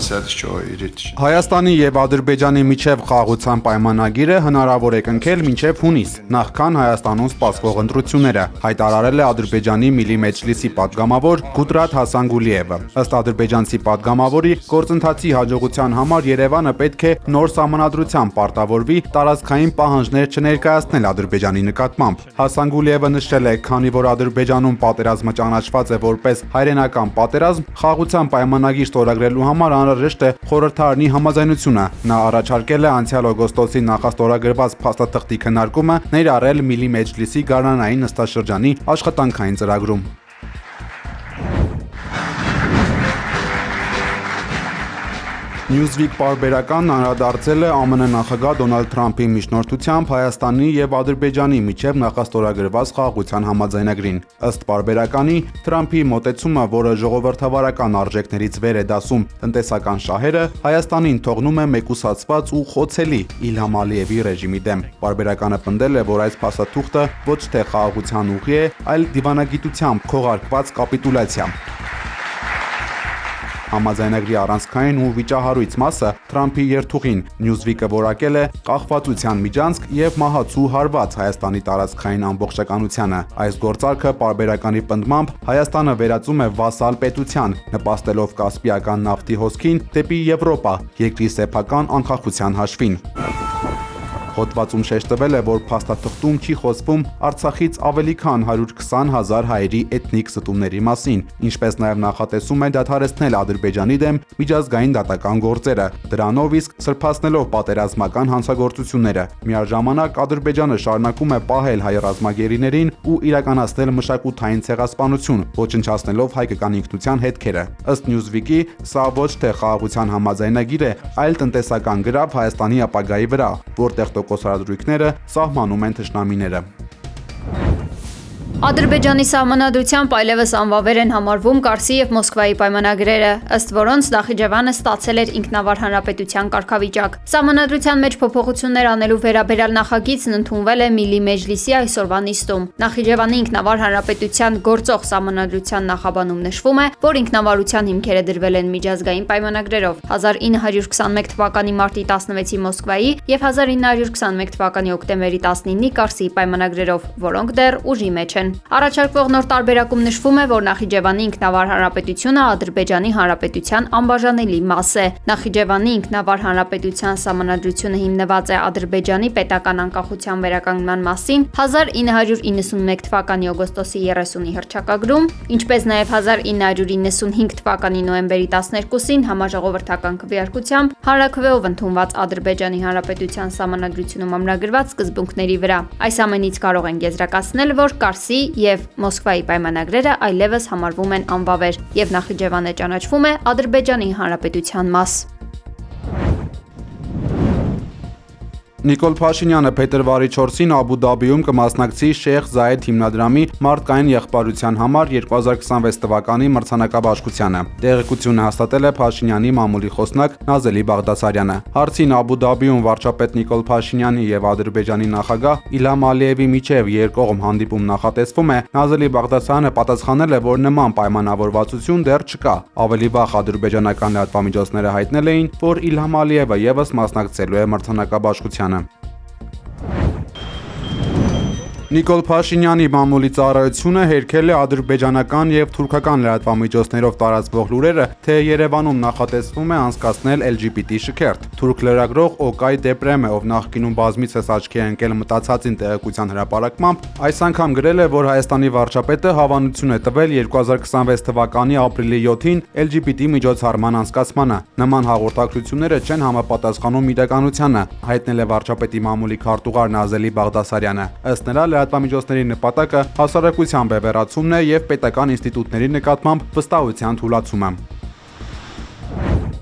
Մասյատից ճոհիրից։ Հայաստանի եւ Ադրբեջանի միջև խաղաղության պայմանագիրը հնարավոր է կնքել մինչև հունիս, նախքան Հայաստանում սպասվող ընտրությունները, հայտարարել է Ադրբեջանի Միլի Մեջլիսի պատգամավոր Գուդրատ Հասանգուլիևը։ Ըստ ադրբեջանցի պատգամավորի, գործընթացի հաջողության համար Երևանը պետք է նոր սահմանադրությամբ պարտավորվի տարածքային պահանջներ չներկայացնել Ադրբեջանի նկատմամբ։ Հասանգուլիևը նշել է, քանի որ Ադրբեջանում պատերազմը ճանաչված է որպես հայրենական պատերազմ, խաղաղության պայմանագիր ստորագրելու համար անհրաժեշտ է խորհրդարանի համաձայնությունը։ Նա առաջարկել է անցյալ օգոստոսի նախաստորագրված փաստաթղթի քննարկումը ներառել Միլի Մեջլիսի գարնանային նստաշրջանի աշխատանքային ծրագրում։ Newsweek պարբերականն անդրադարձել է ԱՄՆ նախագահ Դոնալդ Թրամփի միջնորդությամբ Հայաստանի եւ Ադրբեջանի միջև նախաստորագրված խաղաղության համաձայնագրին։ Ըստ պարբերականի, Թրամփի մոտեցումը, որը ժողովրդավարական արժեքներից վեր է դասում տնտեսական շահերը, Հայաստանին թողնում է մեկուսացված ու խոցելի Իլհամ Ալիևի ռեժիմի դեմ։ Պարբերականը պնդել է, որ այս փաստաթուղթը ոչ թե խաղաղության ուղի է, այլ դիվանագիտությամբ քողարկված կապիտուլյացիա։ Համաձայնագրի առանցքային ու վիճահարույց մասը Թրամփի երթուղին Newsweek-ը որակել է կախվածության միջանցք եւ մահացու հարված Հայաստանի տարածքային ամբողջականությանը։ Այս գործարքը պարբերականի պնդմամբ Հայաստանը վերածում է վասալ պետության, նպաստելով Կասպիական նավթի հոսքին դեպի Եվրոպա, երկրի սեփական անկախության հաշվին։ Հոդվածում շեշտվել է, որ փաստաթղթում չի խոսվում Արցախից ավելի քան 120,000 հայերի էթնիկ ստումների մասին, ինչպես նաև նախատեսում է դադարեցնել Ադրբեջանի դեմ միջազգային դատական գործերը, դրանով իսկ սրբացնելով պատերազմական հանցագործությունները։ Միաժամանակ Ադրբեջանը շարունակում է պահել հայ ռազմագերիներին ու իրականացնել մշակութային ցեղասպանություն, ոչնչացնելով հայկական ինքնության հետքերը։ Ըստ Newsweek-ի, սա ոչ թե խաղաղության համաձայնագիր է, այլ տնտեսական գրավ Հայաստանի ապագայի վրա, որտեղ տոկոսարադրույքները սահմանում են թշնամիները։ Ադրբեջանի սահմանադրությամբ այլևս անվավեր են համարվում Կարսի եւ Մոսկվայի պայմանագրերը, ըստ որոնց Նախիջևանը ստացել էր ինքնավար հանրապետության կարգավիճակ։ Սահմանադրության մեջ փոփոխություններ անելու վերաբերյալ նախագիծն ընդունվել է Միլի Մեջլիսի այսօրվա նիստում։ Նախիջևանի ինքնավար հանրապետության գործող սահմանադրության նախաբանում նշվում է, որ ինքնավարության հիմքերը դրվել են միջազգային պայմանագրերով 1921 թվականի մարտի 16-ի Մոսկվայի եւ 1921 թվականի օկտեմբերի 19-ի Կարսի պայմանագրերով, որոնք դեռ ուժի մեջ են։ Առաջարկվող նոր տարբերակում նշվում է, որ Նախիջևանի ինքնավար հանրապետությունը Ադրբեջանի հանրապետության անբաժանելի մաս է։ Նախիջևանի ինքնավար հանրապետության սահմանադրությունը հիմնված է Ադրբեջանի պետական անկախության վերականգնման մասին 1991 թվականի օգոստոսի 30-ի հռչակագրում, ինչպես նաև 1995 թվականի նոյեմբերի 12-ին համաժողովրդական քվեարկությամբ հանրաքվեով ընդունված Ադրբեջանի հանրապետության սահմանադրությունում ամրագրված սկզբունքների վրա։ Այս ամենից կարող են եզրակացնել, որ Կարսի եւ Մոսկվայի պայմանագրերը այլևս համարվում են անվավեր, եւ Նախիջևանը ճանաչվում է Ադրբեջանի հանրապետության մաս։ Նիկոլ Փաշինյանը փետրվարի 4-ին Աբու Դաբիում կմասնակցի Շեյխ Զայեդ հիմնադրամի մարդկային եղբայրության համար 2026 թվականի մրցանակաբաշխությանը։ Տեղեկությունը հաստատել է Փաշինյանի մամուլի խոսնակ Նազելի Բաղդասարյանը։ Հարցին Աբու Դաբիում վարչապետ Նիկոլ Փաշինյանի եւ Ադրբեջանի նախագահ Իլհամ Ալիևի միջև երկկողմ հանդիպում նախատեսվում է, Նազելի Բաղդասարյանը պատասխանել է, որ նման պայմանավորվածություն դեռ չկա։ Ավելի վաղ ադրբեջանական լրատվամիջոցները հայտնել էին, որ Իլհամ Ալիևը եւս մասնակցելու է մրցանակաբաշխությանը։ Նիկոլ Փաշինյանի մամուլի ծառայությունը հերքել է ադրբեջանական եւ թուրքական լրատվամիջոցներով տարածվող լուրերը, թե Երևանում նախատեսվում է անցկացնել LGBT շքերթ։ Թուրք լրագրող Օկայ Դեպրեմը, ով նախկինում բազմիցս աչքի է ընկել մտածածին տեղեկության հրապարակմամբ, այս անգամ գրել է, որ Հայաստանի վարչապետը հավանություն է տվել 2026 թվականի ապրիլի 7-ին LGBT միջոցառման անցկացմանը։ Նման հաղորդակցությունները չեն համապատասխանում իրականությանը, հայտնել է վարչապետի մամուլի քարտուղար Նազելի Բաղդասարյանը։ Ըստ նրա լրատվամիջոցների նպատակը հասարակության բևեռացումն է եւ պետական ինստիտուտների նկատմամբ վստահության թուլացումը։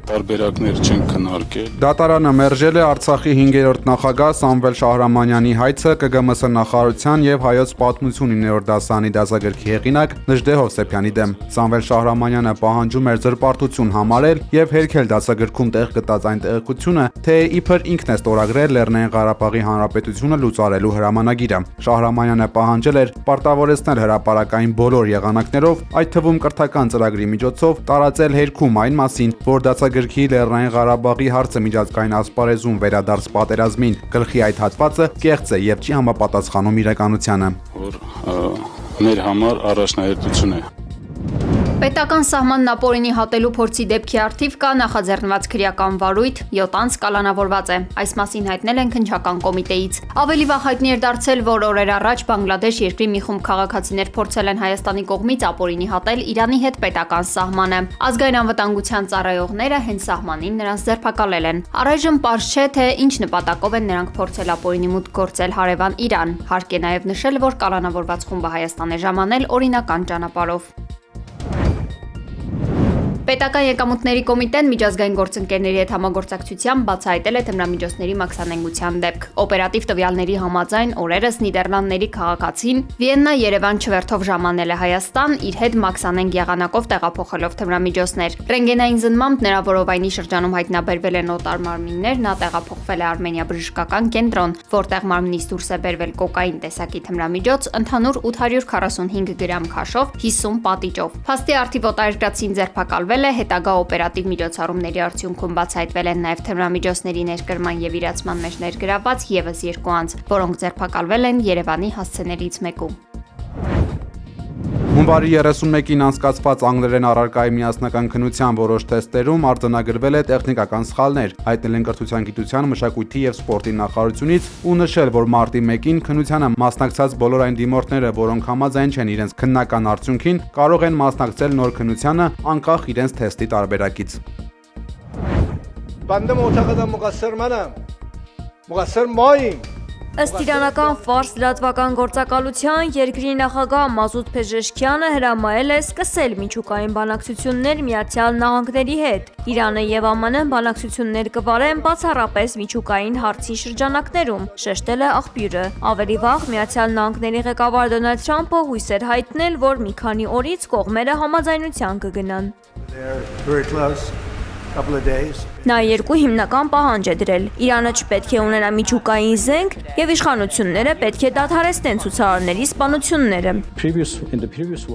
Տարբերակներ չեն քննարկել։ Դատարանը մերժել է Արցախի 5-րդ նախագահ Սամվել Շահրամանյանի հայցը ԿԳՄՍ նախարարության եւ Հայոց պատմություն 9-րդ դասարանի դասագրքի հեղինակ Նժդեհ Հովսեփյանի դեմ։ Սամվել Շահրամանյանը պահանջում էր զրպարտություն համարել եւ հերքել դասագրքում տեղ գտած այն տեղեկությունը, թե իբր ինքն է ստորագրել Լեռնային Ղարաբաղի Հանրապետությունը լուծարելու հրամանագիրը։ Շահրամանյանը պահանջել էր պարտավորեցնել հրապարակային բոլոր եղանակներով, այդ թվում կրթական ծրագրի միջոցով տարածել հերքում այն մասին, որ դասագրքի գրքի Լեռնային Ղարաբաղի հարցը միջազգային ասպարեզում վերադարձ պատերազմին գլխի այդ հատվածը կեղծ է եւ չի համապատասխանում իրականությանը։ Որ մեր համար առաջնահերթություն է։ Պետական սահմանն ապօրինի հատելու փորձի դեպքի առթիվ կա նախաձեռնված քրեական վարույթ 7 անց կալանավորված է։ Այս մասին հայտնել են քննչական կոմիտեից։ Ավելի վաղ հայտնի էր դարձել, որ օրեր առաջ Բանգլադեշ երկրի մի խումբ քաղաքացիներ փորձել են Հայաստանի կողմից ապօրինի հատել Իրանի հետ պետական սահմանը։ Ազգային անվտանգության ծառայողները հենց սահմանին նրանց ձերբակալել են։ Առայժմ պարզ չէ, թե ինչ նպատակով են նրանք փորձել ապօրինի մուտք գործել հարևան Իրան։ Հարկ է նաև նշել, որ կալանավորված խումբը Հայաստան է ժամանել օրինական ճանապարհով։ Պետական եկամուտների կոմիտեն միջազգային գործընկերների հետ համագործակցությամբ բացահայտել է թմրամիջոցների մաքսանենգության դեպք։ Օպերատիվ տվյալների համաձայն օրերս Նիդերլանդների քաղաքացին Վիեննա-Երևան չվերթով ժամանել է Հայաստան, իր հետ մաքսանենգ եղանակով տեղափոխելով թմրամիջոցներ։ Ռենտգենային զննմամբ նրա որովայնի շրջանում հայտնաբերվել են օտար մարմիններ, նա տեղափոխվել է Արմենիա բժշկական կենտրոն, որտեղ մարմնից դուրս է բերվել կոկային տեսակի թմրամիջոց, ընդհանուր 845 գրամ քաշով, 50 պատիճով։ Փաստի առթիվ օտարերկրացին ձերբակալվել հետագա օպերատիվ միջոցառումների արդյունքում բացահայտվել են նաև թմրամիջոցների ներկրման եւ իրացման մեջ ներգրավված եւս 2 անձ, որոնք ձերբակալվել են Երևանի հասցեներից մեկում։ Հունվարի 31-ին անցկացված անգլերեն առարկայի միասնական քննության որոշ թեստերում արձանագրվել է տեխնիկական սխալներ, հայտնել են կրթության, գիտության, մշակույթի եւ սպորտի նախարարությունից ու նշել, որ մարտի 1-ին քննությանը մասնակցած բոլոր այն դիմորդները, որոնք համաձայն չեն իրենց քննական արդյունքին, կարող են մասնակցել նոր քննությանը անկախ իրենց թեստի տարբերակից։ بنده معتقدم مقصر منم مقصر ماییم Ըստ իրանական ֆարս լրատվական գործակալության երկրի նախագահ Մազուդ Փեժեշքյանը հրամայել է սկսել միջուկային բանակցություններ Միացյալ Նահանգների հետ։ Իրանը եւ ԱՄՆ բանակցություններ կվարեն բացառապես միջուկային հարցի շրջանակներում, շեշտել է աղբյուրը։ Ավելի վաղ Միացյալ Նահանգների ղեկավար Դոնալդ Թրամփը հույս էր հայտնել, որ մի քանի օրից կողմերը համաձայնության կգնան։ Նա երկու հիմնական պահանջ է դրել։ Իրանը չպետք է ունենա միջուկային զենք եւ իշխանությունները պետք է դադարեցնեն ցուցարարների սպանությունները։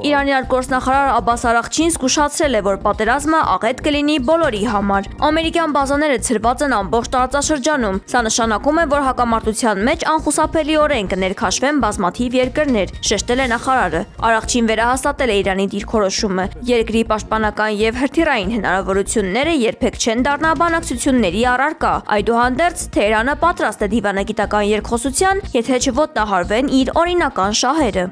Իրանի արտգործնախարար Աբբաս Արաղչին զգուշացրել է, որ պատերազմը աղետ կլինի բոլորի համար։ Ամերիկյան բազաները ցրված են ամբողջ տարածաշրջանում։ Սա նշանակում է, որ հակամարտության մեջ անխուսափելիորեն կներքաշվեն բազմաթիվ երկրներ, շեշտել է նախարարը։ Արաղչին վերահաստատել է Իրանի դիրքորոշումը։ Երկրի պաշտպանական եւ հրթիռային հնարավորությունները երբեք չեն դառնա բանակցությունների առարկա։ Այդուհանդերձ Թեհրանը պատրաստ է դիվանագիտական երկխոսության, եթե չոտնահարվեն իր օրինական շահերը։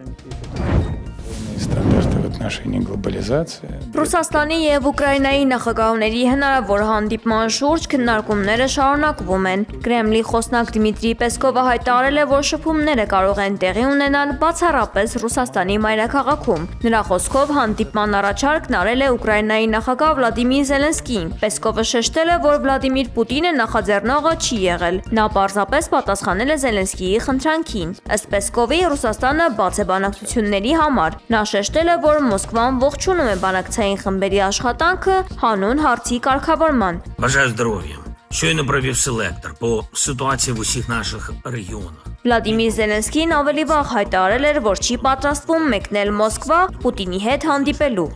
Ռուսաստանի եւ Ուկրաինայի նախագահների հնարավոր հանդիպման շուրջ քննարկումները շարունակվում են։ Կրեմլի խոսնակ Դմիտրի Պեսկովը հայտարարել է, որ շփումները կարող են տեղի ունենալ բացառապես Ռուսաստանի մայրաքաղաքում։ Նրա խոսքով հանդիպման առաջարկն արել է Ուկրաինայի նախագահ Վլադիմիր Զելենսկին։ Պեսկովը շեշտել է, որ Վլադիմիր Պուտինը նախաձեռնողը չի եղել։ Նա պարզապես պատասխանել է Զելենսկիի խնդրանքին։ Ըստ Պեսկովի, Ռուսաստանը բաց է բանակցությունների համար։ Նա շեշտել է, որ Մոսկվան ողջունում է բանակցային խմբերի աշխատանքը հանուն հարցի կարգավորման։ Бажаю здоров'я. Щойно провів селектор по ситуації в усіх наших регіонах. Վլադիմիր Զելենսկին ավելի վաղ հայտարարել էր, որ չի պատրաստվում մեկնել Մոսկվա Պուտինի հետ հանդիպելու։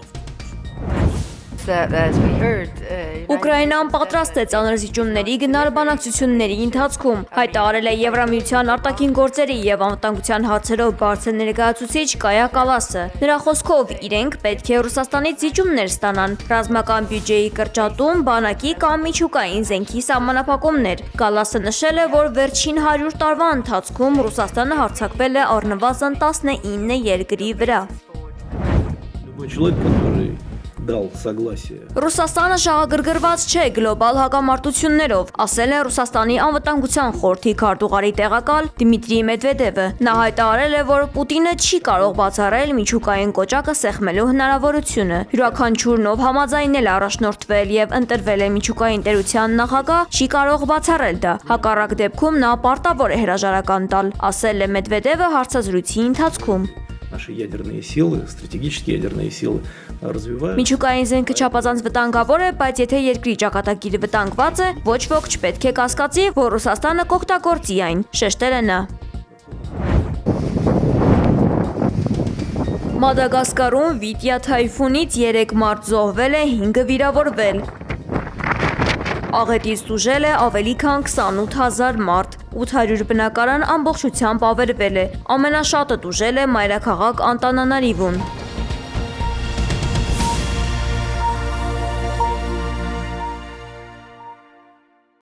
Ուկրաինան պատրաստ է ծանր զիջումների գնալ բանակցությունների ընթացքում, հայտարարել է Եվրամիության արտաքին գործերի եւ անվտանգության հարցերով բարձր ներկայացուցիչ Կայա Կալասը։ Նրա խոսքով իրենք պետք է Ռուսաստանից զիջումներ ստանան, ռազմական բյուջեի կրճատում, բանակի կամ միջուկային զենքի սահմանափակումներ։ Կալասը նշել է, որ վերջին 100 տարվա ընթացքում Ռուսաստանը հարձակվել է առնվազն 19 երկրի վրա։ Ռուսաստանը շահագրգռված չէ գլոբալ հակամարտություններով, ասել է Ռուսաստանի անվտանգության խորհրդի քարտուղարի տեղակալ Դմիտրի Մեդվեդևը։ Նա հայտարարել է, որ Պուտինը չի կարող բացառել միջուկային կոճակը սեղմելու հնարավորությունը։ Յուրաքանչյուրն ով համաձայնել առաջնորդվել եւ ընտրվել է միջուկային տերության նախագահ, չի կարող բացառել դա։ Հակառակ դեպքում նա պարտավոր է հրաժարական տալ, ասել է Մեդվեդևը հարցազրույցի ընթացքում։ Наши ядерные силы, стратегические ядерные силы развивают. Միջուկային զենքը չափազանց վտանգավոր է, բայց եթե երկրի ճակատագիրը վտանգված է, ոչ ոք չպետք է կասկածի, որ Ռուսաստանը կօգտագործի այն, շեշտել է նա։ Մադագասկարում Վիտյա թայֆունից 3 մարդ զոհվել է, 5-ը վիրավորվել։ Աղետից տուժել է ավելի քան 28000 մարդ, 800 բնակարան ամբողջությամբ ավերվել է, ամենաշատը տուժել է մայրաքաղաք Անտանանարիվում։